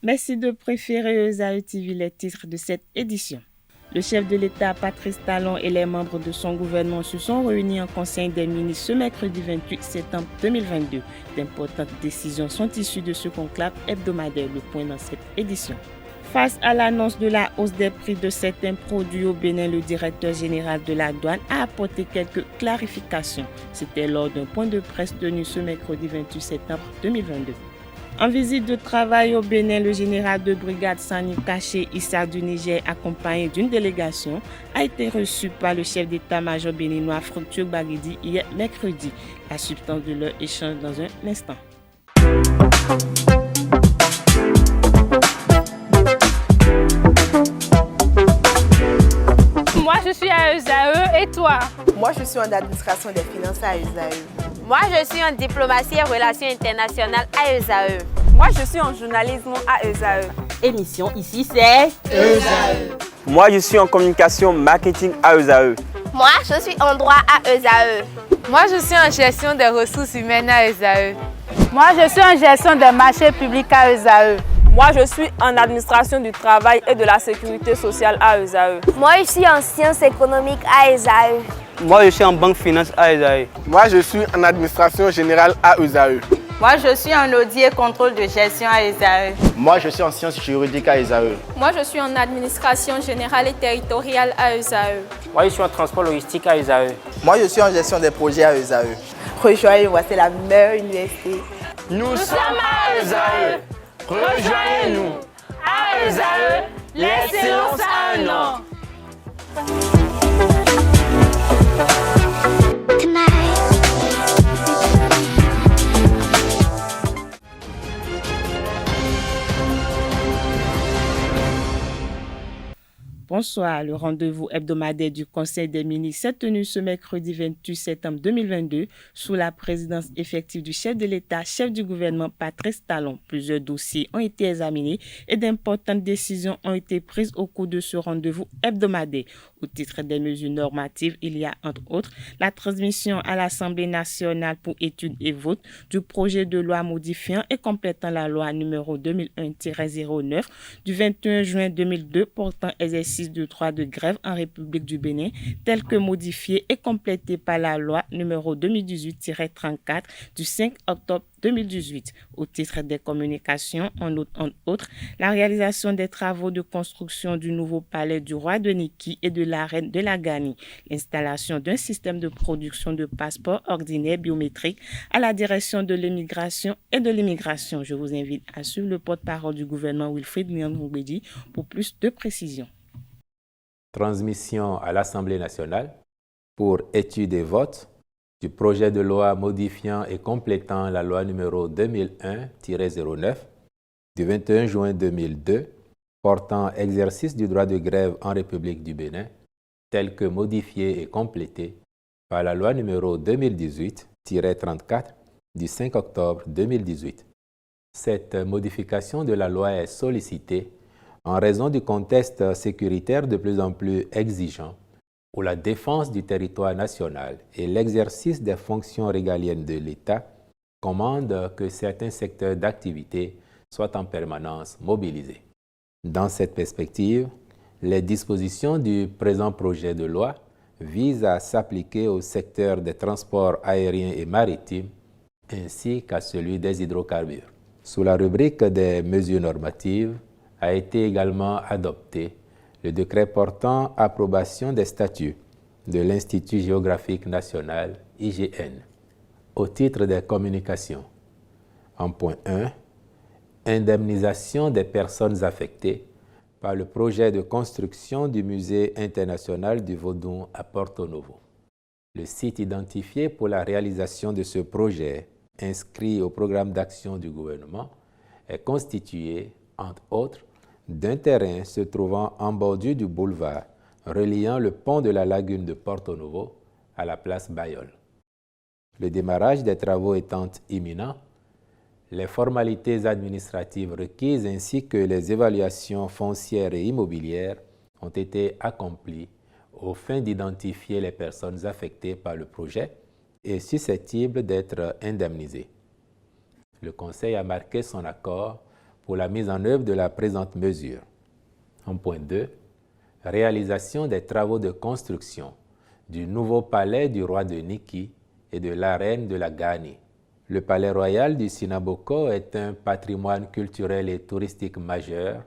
Merci de préférer ESAE TV les titres de cette édition. Le chef de l'État, Patrice Talon, et les membres de son gouvernement se sont réunis en Conseil des ministres ce mercredi 28 septembre 2022. D'importantes décisions sont issues de ce conclave hebdomadaire, le point dans cette édition. Face à l'annonce de la hausse des prix de certains produits au Bénin, le directeur général de la douane a apporté quelques clarifications. C'était lors d'un point de presse tenu ce mercredi 28 septembre 2022. En visite de travail au Bénin, le général de brigade Sani Kaché Issa du Niger, accompagné d'une délégation, a été reçu par le chef d'état-major béninois Fructueux Bagidi hier mercredi. La substance de leur échange dans un instant. Moi, je suis à ESAE et toi? Moi, je suis en administration des finances à ESAE. Moi, je suis en diplomatie et relations internationales à ESAE. Moi, je suis en journalisme à ESAE. Émission ici, c'est ESAE. Moi, je suis en communication marketing à ESAE. Moi, je suis en droit à ESAE. Moi, je suis en gestion des ressources humaines à ESAE. Moi, je suis en gestion des marchés publics à ESAE. Moi, je suis en administration du travail et de la sécurité sociale à ESAE. Moi, je suis en sciences économiques à ESAE. Moi, je suis en banque finance à ESAE. Moi, je suis en administration générale à ESAE. Moi, je suis en audit et contrôle de gestion à ESAE. Moi, je suis en sciences juridiques à ESAE. Moi, je suis en administration générale et territoriale à ESAE. Moi, je suis en transport logistique à ESAE. Moi, je suis en gestion des projets à ESAE. Rejoignez-moi, c'est la meilleure université. Nous sommes à ESAE. Rejoignez-nous. À ESAE, l'excellence a un nom. Bonsoir, le rendez-vous hebdomadaire du Conseil des ministres s'est tenu ce mercredi 28 septembre 2022 sous la présidence effective du chef de l'État, chef du gouvernement Patrice Talon. Plusieurs dossiers ont été examinés et d'importantes décisions ont été prises au cours de ce rendez-vous hebdomadaire. Au titre des mesures normatives, il y a entre autres la transmission à l'Assemblée nationale pour étude et vote du projet de loi modifiant et complétant la loi numéro 2001-09 du 21 juin 2002 portant exercice de droit de grève en République du Bénin, tel que modifié et complété par la loi numéro 2018-34 du 5 octobre 2018. Au titre des communications, on note entre autres la réalisation des travaux de construction du nouveau palais du roi de Niki et de la reine de la Gani, l'installation d'un système de production de passeports ordinaires biométriques à la direction de l'immigration et de l'immigration. Je vous invite à suivre le porte-parole du gouvernement Wilfried Niang-Ngoubedi pour plus de précisions. Transmission à l'Assemblée nationale pour étude et vote du projet de loi modifiant et complétant la loi numéro 2001-09 du 21 juin 2002 portant exercice du droit de grève en République du Bénin, tel que modifié et complété par la loi numéro 2018-34 du 5 octobre 2018. Cette modification de la loi est sollicitée en raison du contexte sécuritaire de plus en plus exigeant, où la défense du territoire national et l'exercice des fonctions régaliennes de l'État commandent que certains secteurs d'activité soient en permanence mobilisés. Dans cette perspective, les dispositions du présent projet de loi visent à s'appliquer au secteur des transports aériens et maritimes ainsi qu'à celui des hydrocarbures. Sous la rubrique des mesures normatives, a été également adopté le décret portant approbation des statuts de l'Institut géographique national, IGN, au titre des communications. En point 1, indemnisation des personnes affectées par le projet de construction du Musée international du Vodou à Porto Novo. Le site identifié pour la réalisation de ce projet, inscrit au programme d'action du gouvernement, est constitué, entre autres, d'un terrain se trouvant en bordure du boulevard reliant le pont de la lagune de Porto Novo à la place Bayol. Le démarrage des travaux étant imminent, les formalités administratives requises ainsi que les évaluations foncières et immobilières ont été accomplies aux fins d'identifier les personnes affectées par le projet et susceptibles d'être indemnisées. Le Conseil a marqué son accord pour la mise en œuvre de la présente mesure. En point 2, réalisation des travaux de construction du nouveau palais du roi de Niki et de la reine de la Ghani. Le palais royal du Sinaboko est un patrimoine culturel et touristique majeur,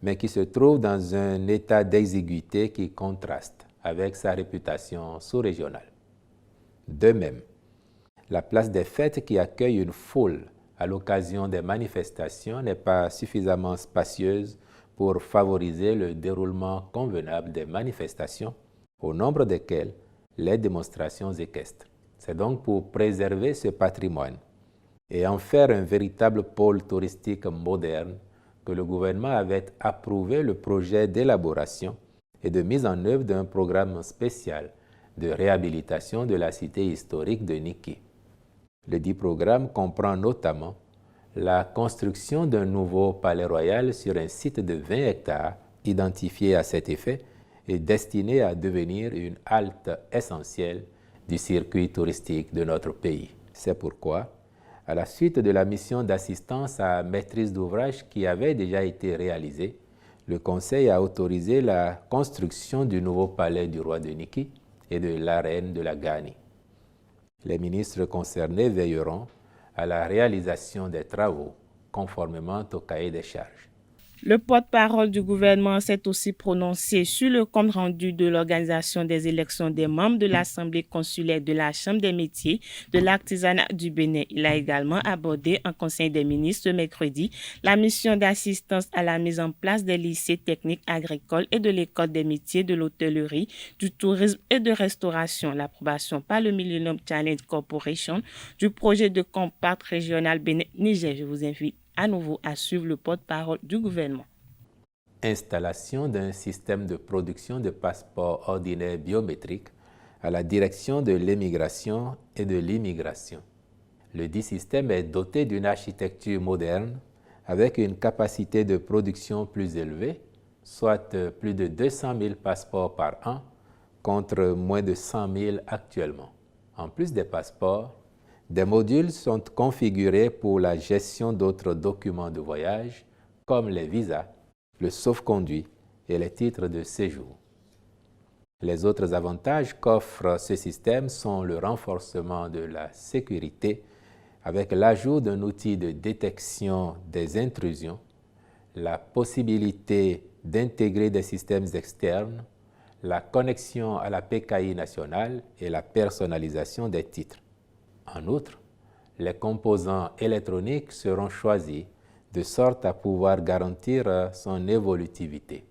mais qui se trouve dans un état d'exiguïté qui contraste avec sa réputation sous-régionale. De même, la place des fêtes qui accueille une foule à l'occasion des manifestations n'est pas suffisamment spacieuse pour favoriser le déroulement convenable des manifestations, au nombre desquelles les démonstrations équestres. C'est donc pour préserver ce patrimoine et en faire un véritable pôle touristique moderne que le gouvernement avait approuvé le projet d'élaboration et de mise en œuvre d'un programme spécial de réhabilitation de la cité historique de Niki. Le dit programme comprend notamment la construction d'un nouveau palais royal sur un site de 20 hectares identifié à cet effet et destiné à devenir une halte essentielle du circuit touristique de notre pays. C'est pourquoi, à la suite de la mission d'assistance à maîtrise d'ouvrage qui avait déjà été réalisée, le Conseil a autorisé la construction du nouveau palais du roi de Niki et de la reine de la Ghani. Les ministres concernés veilleront à la réalisation des travaux conformément au cahier des charges. Le porte-parole du gouvernement s'est aussi prononcé sur le compte rendu de l'organisation des élections des membres de l'Assemblée consulaire de la Chambre des métiers de l'artisanat du Bénin. Il a également abordé en Conseil des ministres mercredi la mission d'assistance à la mise en place des lycées techniques agricoles et de l'École des métiers de l'hôtellerie, du tourisme et de restauration. L'approbation par le Millennium Challenge Corporation du projet de compact régional Bénin-Niger. Je vous invite à nouveau à suivre le porte-parole du gouvernement. Installation d'un système de production de passeports ordinaires biométriques à la direction de l'émigration et de l'immigration. Le dit système est doté d'une architecture moderne avec une capacité de production plus élevée, soit plus de 200 000 passeports par an contre moins de 100 000 actuellement. En plus des passeports, des modules sont configurés pour la gestion d'autres documents de voyage, comme les visas, le sauf-conduit et les titres de séjour. Les autres avantages qu'offre ce système sont le renforcement de la sécurité avec l'ajout d'un outil de détection des intrusions, la possibilité d'intégrer des systèmes externes, la connexion à la PKI nationale et la personnalisation des titres. En outre, les composants électroniques seront choisis de sorte à pouvoir garantir son évolutivité.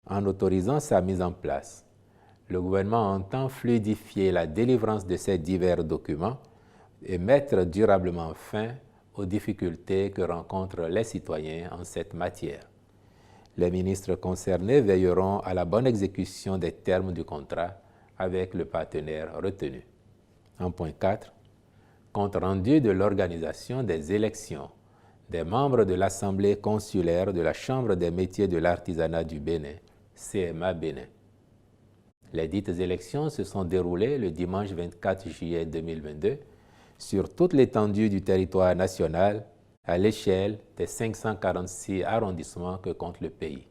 En autorisant sa mise en place, le gouvernement entend fluidifier la délivrance de ces divers documents et mettre durablement fin aux difficultés que rencontrent les citoyens en cette matière. Les ministres concernés veilleront à la bonne exécution des termes du contrat avec le partenaire retenu. En point 4, compte rendu de l'organisation des élections des membres de l'Assemblée consulaire de la Chambre des métiers de l'artisanat du Bénin, CMA Bénin. Les dites élections se sont déroulées le dimanche 24 juillet 2022 sur toute l'étendue du territoire national à l'échelle des 546 arrondissements que compte le pays.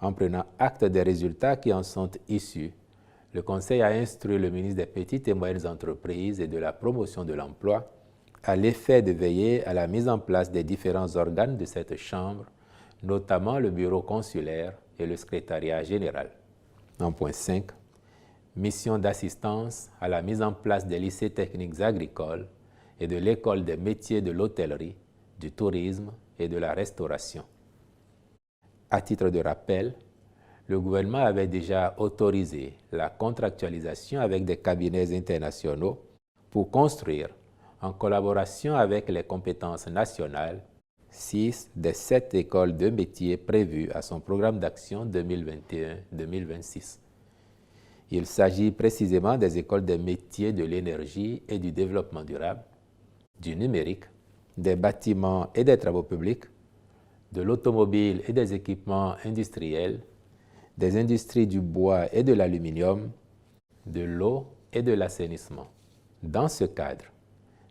En prenant acte des résultats qui en sont issus, le Conseil a instruit le ministre des Petites et Moyennes Entreprises et de la Promotion de l'Emploi à l'effet de veiller à la mise en place des différents organes de cette Chambre, notamment le bureau consulaire et le secrétariat général. En point 5, mission d'assistance à la mise en place des lycées techniques agricoles et de l'école des métiers de l'hôtellerie, du tourisme et de la restauration. À titre de rappel, le gouvernement avait déjà autorisé la contractualisation avec des cabinets internationaux pour construire, en collaboration avec les compétences nationales, 6 des 7 écoles de métiers prévues à son programme d'action 2021-2026. Il s'agit précisément des écoles des métiers de l'énergie et du développement durable, du numérique, des bâtiments et des travaux publics, de l'automobile et des équipements industriels, des industries du bois et de l'aluminium, de l'eau et de l'assainissement. Dans ce cadre,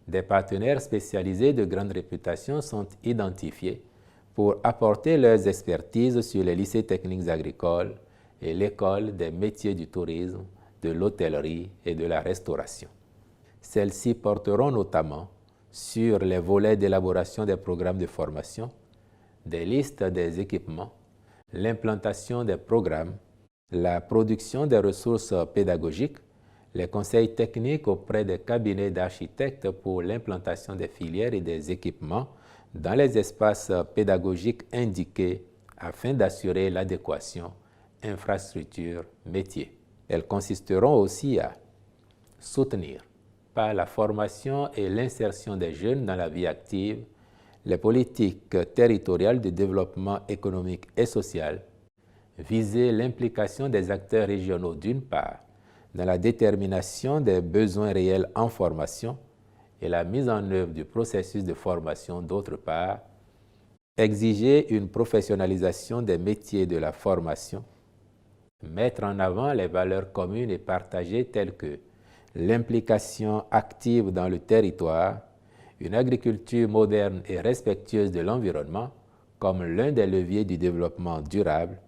Des partenaires spécialisés de grande réputation sont identifiés pour apporter leurs expertises sur les lycées techniques agricoles et l'école des métiers du tourisme, de l'hôtellerie et de la restauration. Celles-ci porteront notamment sur les volets d'élaboration des programmes de formation, des listes des équipements, l'implantation des programmes, la production des ressources pédagogiques, les conseils techniques auprès des cabinets d'architectes pour l'implantation des filières et des équipements dans les espaces pédagogiques indiqués afin d'assurer l'adéquation infrastructure-métier. Elles consisteront aussi à soutenir par la formation et l'insertion des jeunes dans la vie active les politiques territoriales de développement économique et social, viser l'implication des acteurs régionaux d'une part dans la détermination des besoins réels en formation et la mise en œuvre du processus de formation d'autre part, exiger une professionnalisation des métiers de la formation, mettre en avant les valeurs communes et partagées telles que l'implication active dans le territoire, une agriculture moderne et respectueuse de l'environnement comme l'un des leviers du développement durable,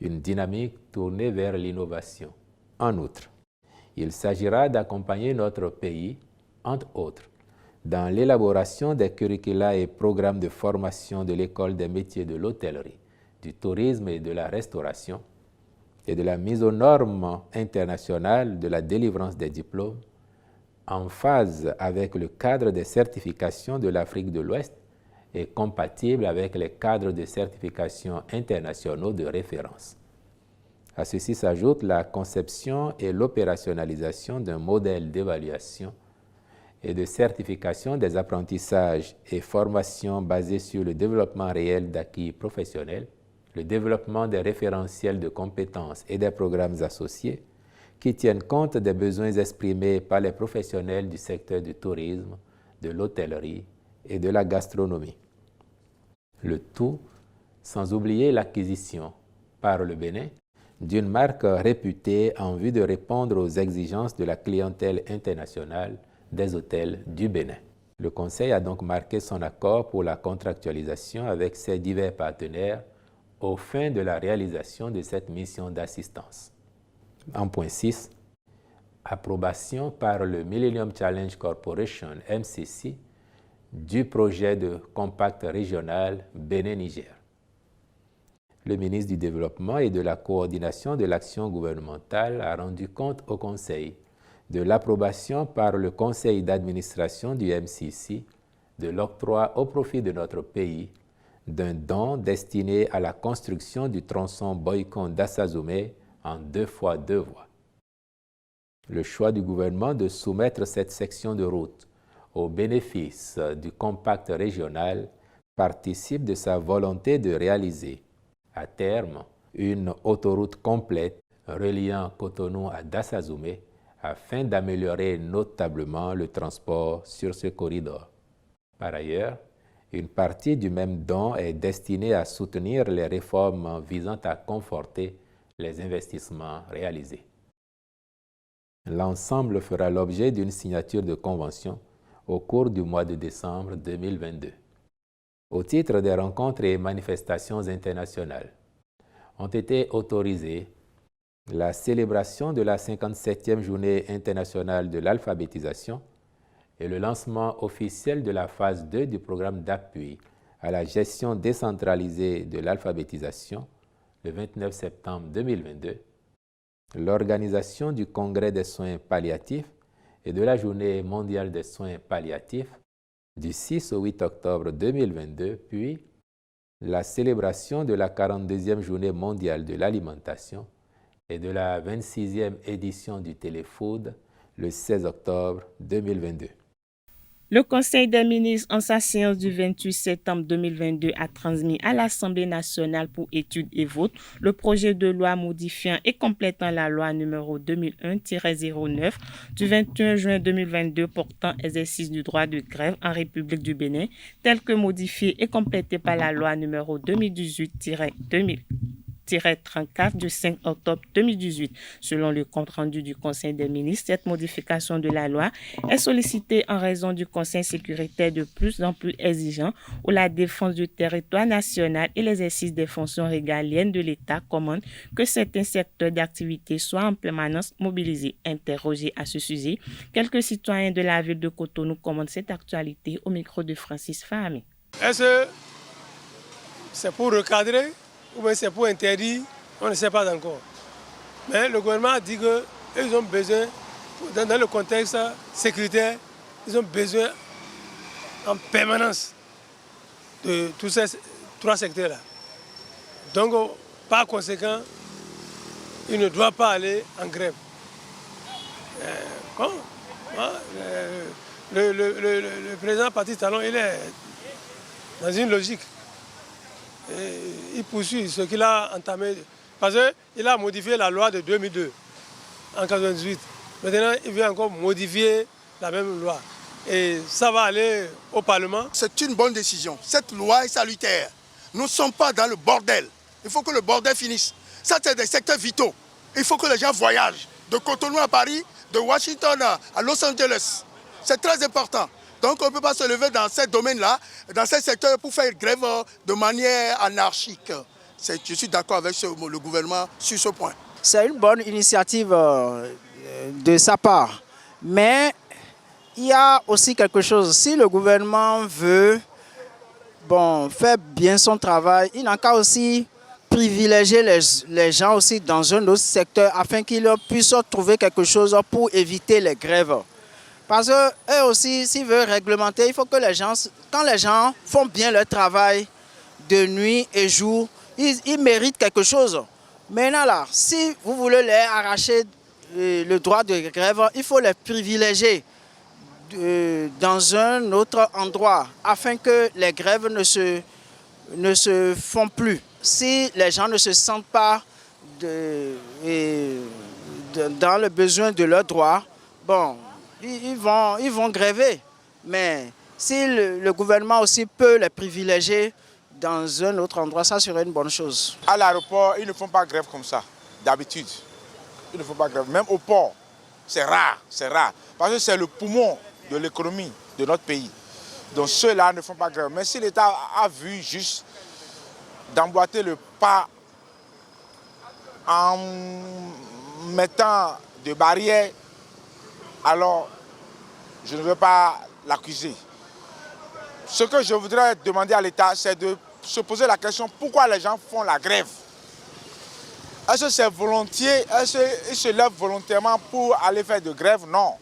une dynamique tournée vers l'innovation. En outre, il s'agira d'accompagner notre pays, entre autres, dans l'élaboration des curricula et programmes de formation de l'École des métiers de l'hôtellerie, du tourisme et de la restauration, et de la mise aux normes internationales de la délivrance des diplômes, en phase avec le cadre de certification de l'Afrique de l'Ouest et compatible avec les cadres de certification internationaux de référence. À ceci s'ajoute la conception et l'opérationnalisation d'un modèle d'évaluation et de certification des apprentissages et formations basés sur le développement réel d'acquis professionnels, le développement des référentiels de compétences et des programmes associés qui tiennent compte des besoins exprimés par les professionnels du secteur du tourisme, de l'hôtellerie et de la gastronomie. Le tout sans oublier l'acquisition par le Bénin d'une marque réputée en vue de répondre aux exigences de la clientèle internationale des hôtels du Bénin. Le Conseil a donc marqué son accord pour la contractualisation avec ses divers partenaires aux fins de la réalisation de cette mission d'assistance. En point 6, approbation par le Millennium Challenge Corporation, MCC, du projet de compact régional Bénin-Niger. Le ministre du Développement et de la Coordination de l'action gouvernementale a rendu compte au Conseil de l'approbation par le Conseil d'administration du MCC de l'octroi au profit de notre pays d'un don destiné à la construction du tronçon Boycon d'Assazumé en 2x2 voies. Le choix du gouvernement de soumettre cette section de route au bénéfice du compact régional participe de sa volonté de réaliser, à terme, une autoroute complète reliant Cotonou à Dassazumé afin d'améliorer notablement le transport sur ce corridor. Par ailleurs, une partie du même don est destinée à soutenir les réformes visant à conforter les investissements réalisés. L'ensemble fera l'objet d'une signature de convention au cours du mois de décembre 2022. Au titre des rencontres et manifestations internationales, ont été autorisées la célébration de la 57e journée internationale de l'alphabétisation et le lancement officiel de la phase 2 du programme d'appui à la gestion décentralisée de l'alphabétisation le 29 septembre 2022, l'organisation du Congrès des soins palliatifs et de la Journée mondiale des soins palliatifs du 6 au 8 octobre 2022, puis la célébration de la 42e Journée mondiale de l'alimentation et de la 26e édition du Téléfood le 16 octobre 2022. Le Conseil des ministres, en sa séance du 28 septembre 2022, a transmis à l'Assemblée nationale pour étude et vote le projet de loi modifiant et complétant la loi numéro 2001-09 du 21 juin 2022 portant exercice du droit de grève en République du Bénin, tel que modifié et complété par la loi numéro 2018-2000. 34 du 5 octobre 2018. Selon le compte-rendu du Conseil des ministres, cette modification de la loi est sollicitée en raison du Conseil sécuritaire de plus en plus exigeant où la défense du territoire national et l'exercice des fonctions régaliennes de l'État commandent que certains secteurs d'activité soient en permanence mobilisés. Interrogés à ce sujet, quelques citoyens de la ville de Cotonou commentent cette actualité au micro de Francis Fahmy. Est-ce que c'est pour recadrer ou bien c'est pour interdire? On ne sait pas encore. Mais le gouvernement a dit qu'ils ont besoin, dans le contexte sécuritaire, ils ont besoin en permanence de tous ces trois secteurs-là. Donc, par conséquent, il ne doit pas aller en grève. Le président Patrice Talon, il est dans une logique. Et il poursuit ce qu'il a entamé. Parce qu'il a modifié la loi de 2002, en 1998. Maintenant, il veut encore modifier la même loi. Et ça va aller au Parlement. C'est une bonne décision. Cette loi est salutaire. Nous ne sommes pas dans le bordel. Il faut que le bordel finisse. Ça, c'est des secteurs vitaux. Il faut que les gens voyagent de Cotonou à Paris, de Washington à Los Angeles. C'est très important. Donc on ne peut pas se lever dans ces domaines-là, dans ces secteurs pour faire grève de manière anarchique. Je suis d'accord avec le gouvernement sur ce point. C'est une bonne initiative de sa part. Mais il y a aussi quelque chose. Si le gouvernement veut faire bien son travail, il n'a qu'à aussi privilégier les gens aussi dans un autre secteur afin qu'ils puissent trouver quelque chose pour éviter les grèves. Parce qu'eux aussi, s'ils veulent réglementer, il faut que les gens, quand les gens font bien leur travail de nuit et jour, ils méritent quelque chose. Maintenant là, si vous voulez les arracher le droit de grève, il faut les privilégier dans un autre endroit afin que les grèves ne se font plus. Si les gens ne se sentent pas dans le besoin de leurs droits, ils vont gréver. Mais si le gouvernement aussi peut les privilégier dans un autre endroit, ça serait une bonne chose. À l'aéroport, ils ne font pas grève comme ça, d'habitude. Ils ne font pas grève. Même au port, c'est rare. Parce que c'est le poumon de l'économie de notre pays. Donc ceux-là ne font pas grève. Mais si l'État a vu juste d'emboîter le pas en mettant des barrières, alors je ne veux pas l'accuser. Ce que je voudrais demander à l'État, c'est de se poser la question pourquoi les gens font la grève. Est-ce que c'est volontiers, est-ce qu'ils se lèvent volontairement pour aller faire de grève? Non.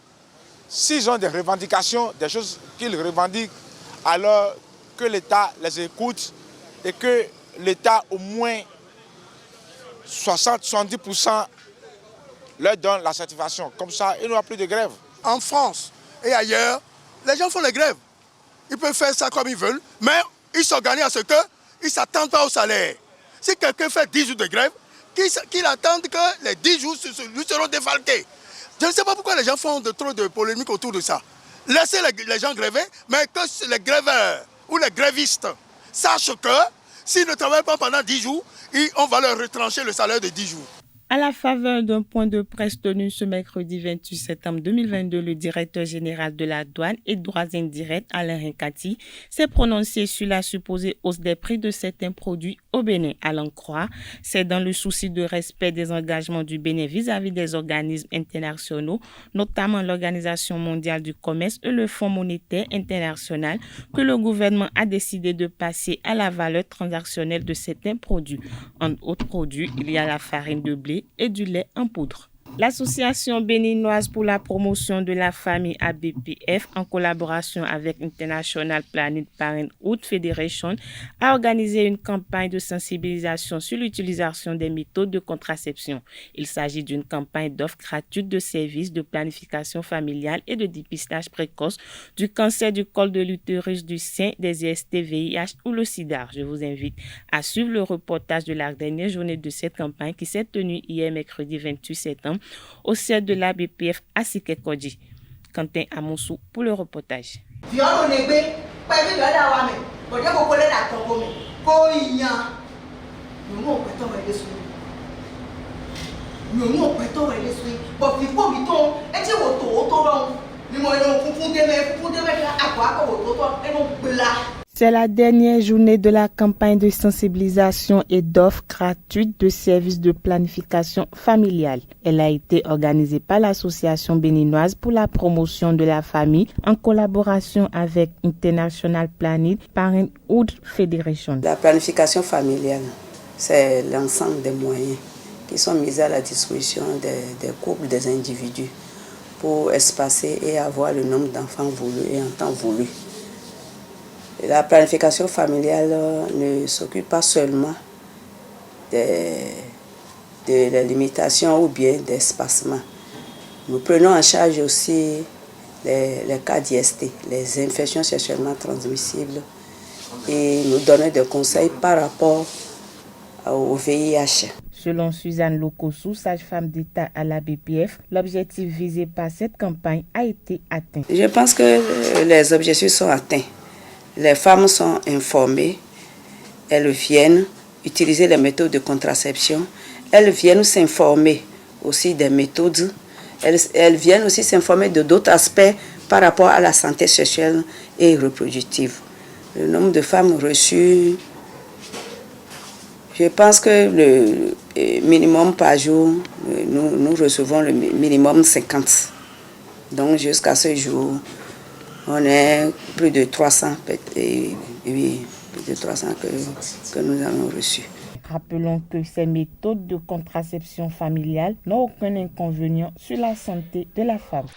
S'ils ont des revendications, des choses qu'ils revendiquent, alors que l'État les écoute et que l'État au moins 60-70% leur donne la satisfaction. Comme ça, il n'y aura plus de grève. En France et ailleurs, les gens font les grèves. Ils peuvent faire ça comme ils veulent, mais ils s'organisent à ce qu'ils ne s'attendent pas au salaire. Si quelqu'un fait 10 jours de grève, qu'il attende que les 10 jours lui seront défalqués. Je ne sais pas pourquoi les gens font trop de polémiques autour de ça. Laissez les gens gréver, mais que les gréveurs ou les grévistes sachent que s'ils ne travaillent pas pendant 10 jours, on va leur retrancher le salaire de 10 jours. À la faveur d'un point de presse tenu ce mercredi 28 septembre 2022, le directeur général de la douane et droits indirects, Alain Rincati, s'est prononcé sur la supposée hausse des prix de certains produits au Bénin. À l'en croire, c'est dans le souci de respect des engagements du Bénin vis-à-vis des organismes internationaux, notamment l'Organisation mondiale du commerce et le Fonds monétaire international, que le gouvernement a décidé de passer à la valeur transactionnelle de certains produits. En autres produits, il y a la farine de blé et du lait en poudre. L'Association béninoise pour la promotion de la famille ABPF, en collaboration avec International Planned Parenthood Federation, a organisé une campagne de sensibilisation sur l'utilisation des méthodes de contraception. Il s'agit d'une campagne d'offre gratuite de services de planification familiale et de dépistage précoce du cancer du col de l'utérus, du sein, des IST, VIH ou le sida. Je vous invite à suivre le reportage de la dernière journée de cette campagne qui s'est tenue hier mercredi 28 septembre au siège de la BPF à Sikekodji. Quentin Amoussou pour le reportage. C'est la dernière journée de la campagne de sensibilisation et d'offres gratuites de services de planification familiale. Elle a été organisée par l'Association béninoise pour la promotion de la famille en collaboration avec International Planning Parenthood Federation. La planification familiale, c'est l'ensemble des moyens qui sont mis à la disposition des couples, des individus pour espacer et avoir le nombre d'enfants voulus et en temps voulu. La planification familiale ne s'occupe pas seulement de la limitation ou bien d'espacement. Nous prenons en charge aussi les cas d'IST, les infections sexuellement transmissibles, et nous donnons des conseils par rapport au VIH. Selon Suzanne Lokosu, sage-femme d'État à la BPF, l'objectif visé par cette campagne a été atteint. Je pense que les objectifs sont atteints. Les femmes sont informées, elles viennent utiliser les méthodes de contraception, elles viennent s'informer aussi des méthodes, elles viennent aussi s'informer de d'autres aspects par rapport à la santé sexuelle et reproductive. Le nombre de femmes reçues, je pense que le minimum par jour, nous recevons le minimum 50. Donc jusqu'à ce jour, on est plus de 300, plus de 300 que nous avons reçus. Rappelons que ces méthodes de contraception familiale n'ont aucun inconvénient sur la santé de la femme.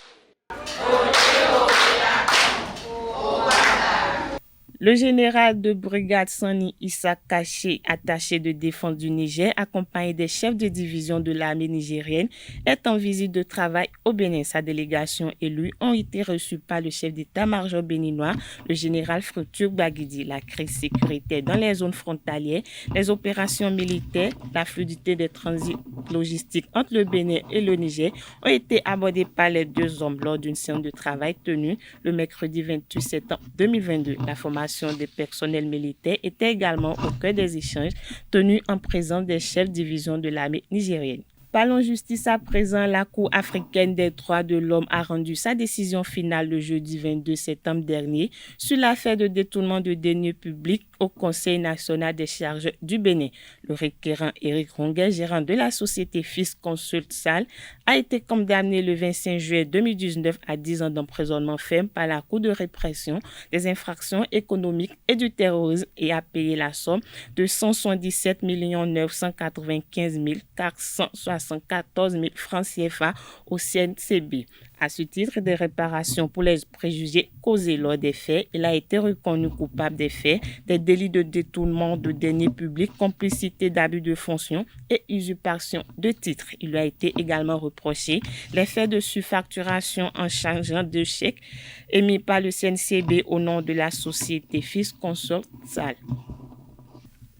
Le général de brigade Sani Issa Kaché, attaché de défense du Niger, accompagné des chefs de division de l'armée nigérienne, est en visite de travail au Bénin. Sa délégation et lui ont été reçus par le chef d'état-major béninois, le général Fructueux Baguidi. La crise sécuritaire dans les zones frontalières, les opérations militaires, la fluidité des transits logistiques entre le Bénin et le Niger ont été abordés par les deux hommes lors d'une séance de travail tenue le mercredi 28 septembre 2022. La formation des personnels militaires était également au cœur des échanges tenus en présence des chefs de division de l'armée nigérienne. Parlons justice à présent. La Cour africaine des droits de l'homme a rendu sa décision finale le jeudi 22 septembre dernier sur l'affaire de détournement de deniers publics au Conseil national des charges du Bénin. Le requérant Éric Ronguet, gérant de la société FIS Consult Sal, a été condamné le 25 juillet 2019 à 10 ans d'emprisonnement ferme par la Cour de répression des infractions économiques et du terrorisme et a payé la somme de 177 995 474 000 francs CFA au CNCB. À ce titre, des réparations pour les préjugés causés lors des faits, il a été reconnu coupable des faits, des délits de détournement de deniers publics, complicité d'abus de fonction et usurpation de titres. Il lui a été également reproché les faits de surfacturation en changeant de chèques émis par le CNCB au nom de la société FIS Consult Sal.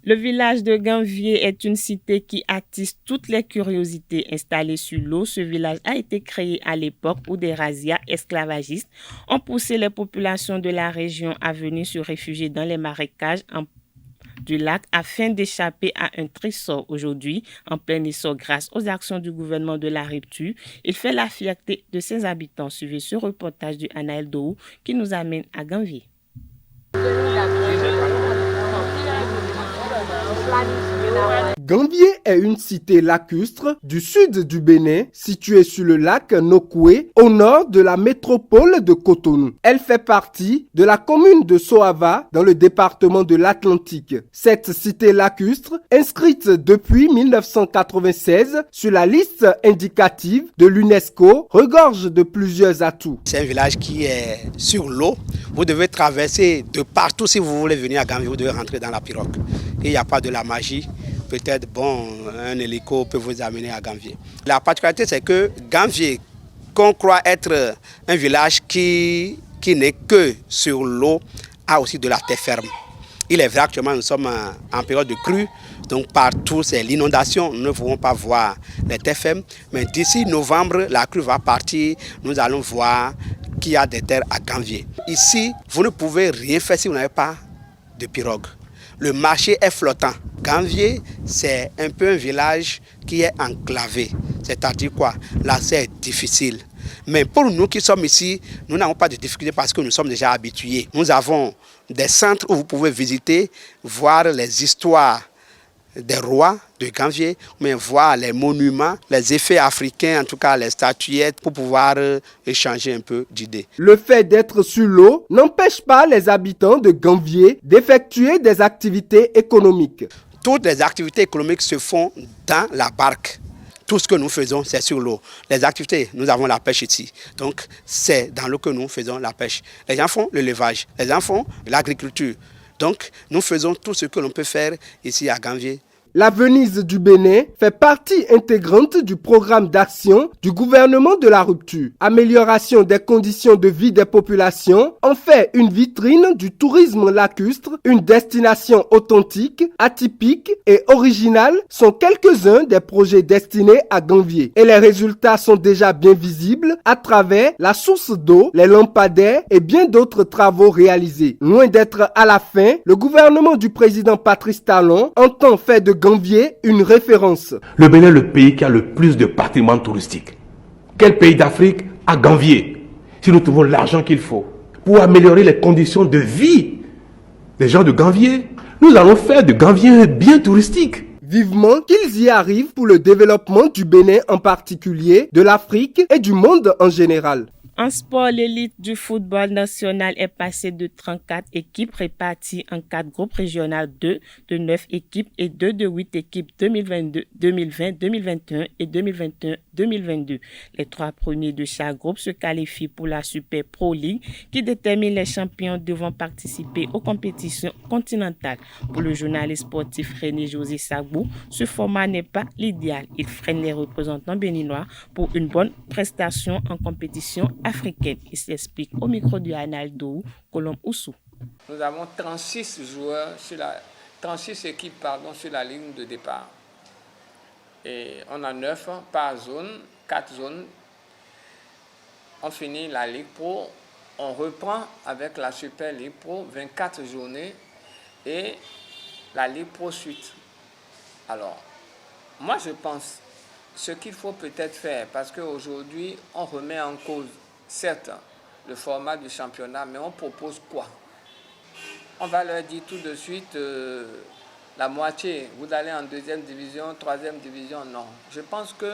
Le village de Ganvié est une cité qui attise toutes les curiosités. Installé sur l'eau, ce village a été créé à l'époque où des razzias esclavagistes ont poussé les populations de la région à venir se réfugier dans les marécages du lac afin d'échapper à un trésor. Aujourd'hui, en plein essor grâce aux actions du gouvernement de la rupture, il fait la fierté de ses habitants. Suivez ce reportage de Anaël Dohou qui nous amène à Ganvié. Ganvié est une cité lacustre du sud du Bénin, située sur le lac Nokoué, au nord de la métropole de Cotonou. Elle fait partie de la commune de Soava, dans le département de l'Atlantique. Cette cité lacustre, inscrite depuis 1996 sur la liste indicative de l'UNESCO, regorge de plusieurs atouts. C'est un village qui est sur l'eau. Vous devez traverser de partout si vous voulez venir à Ganvié, vous devez rentrer dans la pirogue. Il n'y a pas de la magie. Peut-être, un hélico peut vous amener à Ganvié. La particularité, c'est que Ganvié, qu'on croit être un village qui n'est que sur l'eau, a aussi de la terre ferme. Il est vrai actuellement, nous sommes en période de crue, donc partout c'est l'inondation, nous ne pouvons pas voir les terres fermes. Mais d'ici novembre, la crue va partir, nous allons voir qu'il y a des terres à Ganvié. Ici, vous ne pouvez rien faire si vous n'avez pas de pirogue. Le marché est flottant. Ganvié, c'est un peu un village qui est enclavé. C'est-à-dire quoi? L'accès est difficile. Mais pour nous qui sommes ici, nous n'avons pas de difficulté parce que nous sommes déjà habitués. Nous avons des centres où vous pouvez visiter, voir les histoires des rois de Ganvié, mais voir les monuments, les effets africains, en tout cas les statuettes, pour pouvoir échanger un peu d'idées. Le fait d'être sur l'eau n'empêche pas les habitants de Ganvié d'effectuer des activités économiques. Toutes les activités économiques se font dans la barque. Tout ce que nous faisons, c'est sur l'eau. Les activités, nous avons la pêche ici. Donc, c'est dans l'eau que nous faisons la pêche. Les gens font le levage, les gens font l'agriculture. Donc, nous faisons tout ce que l'on peut faire ici à Ganvié. La Venise du Bénin fait partie intégrante du programme d'action du gouvernement de la rupture. Amélioration des conditions de vie des populations en fait une vitrine du tourisme lacustre, une destination authentique, atypique et originale sont quelques-uns des projets destinés à Ganvié. Et les résultats sont déjà bien visibles à travers la source d'eau, les lampadaires et bien d'autres travaux réalisés. Loin d'être à la fin, le gouvernement du président Patrice Talon entend faire de Ganvié une référence. Le Bénin est le pays qui a le plus de patrimoine touristique. Quel pays d'Afrique a Ganvié? Si nous trouvons l'argent qu'il faut pour améliorer les conditions de vie des gens de Ganvié, nous allons faire de Ganvié un bien touristique. Vivement qu'ils y arrivent pour le développement du Bénin en particulier, de l'Afrique et du monde en général. En sport, l'élite du football national est passée de 34 équipes réparties en 4 groupes régionaux 2 de 9 équipes et 2 de 8 équipes 2022, 2020, 2021 et 2021-2022. Les 3 premiers de chaque groupe se qualifient pour la Super Pro League qui détermine les champions devant participer aux compétitions continentales. Pour le journaliste sportif René José Sagbou, ce format n'est pas l'idéal. Il freine les représentants béninois pour une bonne prestation en compétition africaine. Il s'explique au micro du Analdo Colombe Oussou. Nous avons 36 équipes sur la ligne de départ. Et on a 9 par zone, 4 zones. On finit la Ligue Pro. On reprend avec la Super Ligue Pro, 24 journées et la Ligue Pro suite. Alors, moi je pense ce qu'il faut peut-être faire, parce qu'aujourd'hui on remet en cause certes le format du championnat, mais on propose quoi? On va leur dire tout de suite la moitié, vous allez en 2e division, 3e division, non. Je pense que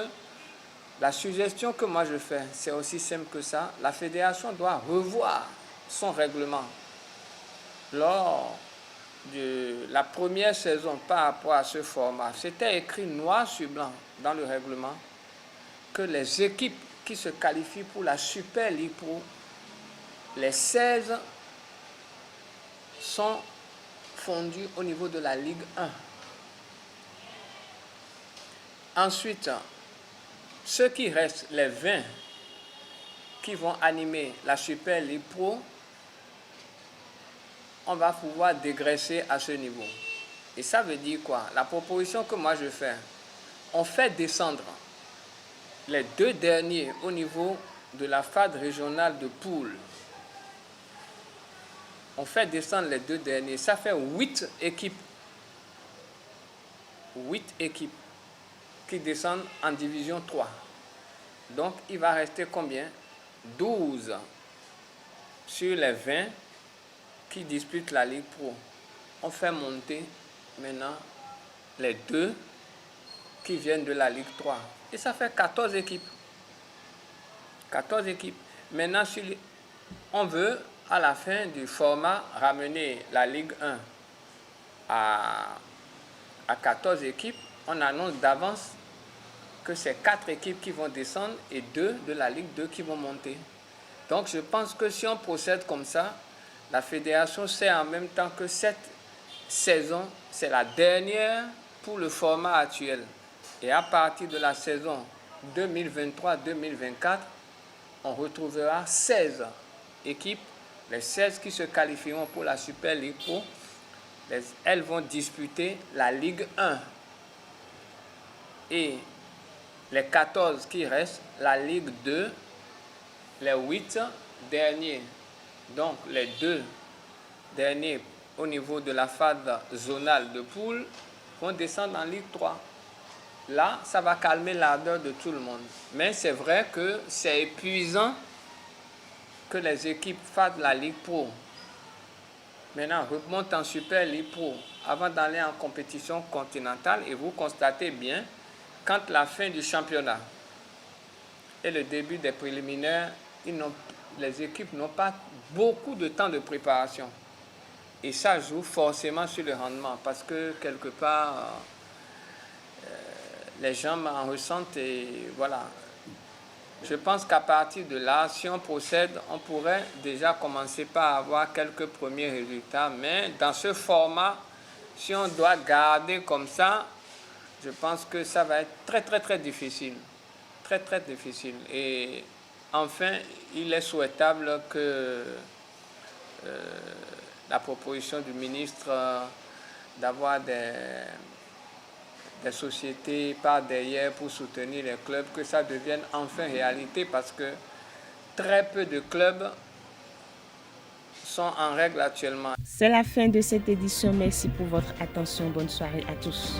la suggestion que moi je fais, c'est aussi simple que ça. La fédération doit revoir son règlement. Lors de la première saison par rapport à ce format, c'était écrit noir sur blanc dans le règlement que les équipes qui se qualifient pour la Super Ligue Pro, les 16 sont fondus au niveau de la Ligue 1. Ensuite, ceux qui restent, les 20 qui vont animer la Super Ligue Pro, on va pouvoir dégraisser à ce niveau. Et ça veut dire quoi? La proposition que moi je fais, on fait descendre les 2 derniers au niveau de la phase régionale de poule. On fait descendre les 2 derniers. Ça fait 8 équipes. 8 équipes qui descendent en division 3. Donc, il va rester combien? 12 sur les 20 qui disputent la Ligue Pro. On fait monter maintenant les 2 qui viennent de la Ligue 3. Et ça fait 14 équipes. 14 équipes. Maintenant, on veut, à la fin du format, ramener la Ligue 1 à 14 équipes. On annonce d'avance que c'est 4 équipes qui vont descendre et 2 de la Ligue 2 qui vont monter. Donc, je pense que si on procède comme ça, la fédération sait en même temps que cette saison, c'est la dernière pour le format actuel. Et à partir de la saison 2023-2024, on retrouvera 16 équipes, les 16 qui se qualifieront pour la Super Ligue Pro. Elles vont disputer la Ligue 1. Et les 14 qui restent, la Ligue 2, les 8 derniers. Donc les 2 derniers au niveau de la phase zonale de poule vont descendre en Ligue 3. Là, ça va calmer l'ardeur de tout le monde. Mais c'est vrai que c'est épuisant que les équipes fassent la Ligue Pro. Maintenant, remontent en Super Ligue Pro avant d'aller en compétition continentale. Et vous constatez bien, quand la fin du championnat et le début des préliminaires, les équipes n'ont pas beaucoup de temps de préparation. Et ça joue forcément sur le rendement parce que quelque part, les gens en ressentent et voilà. Je pense qu'à partir de là, si on procède, on pourrait déjà commencer par avoir quelques premiers résultats. Mais dans ce format, si on doit garder comme ça, je pense que ça va être très, très, très difficile. Très, très difficile. Et enfin, il est souhaitable que la proposition du ministre d'avoir des sociétés par derrière pour soutenir les clubs, que ça devienne enfin réalité parce que très peu de clubs sont en règle actuellement. C'est la fin de cette édition. Merci pour votre attention. Bonne soirée à tous.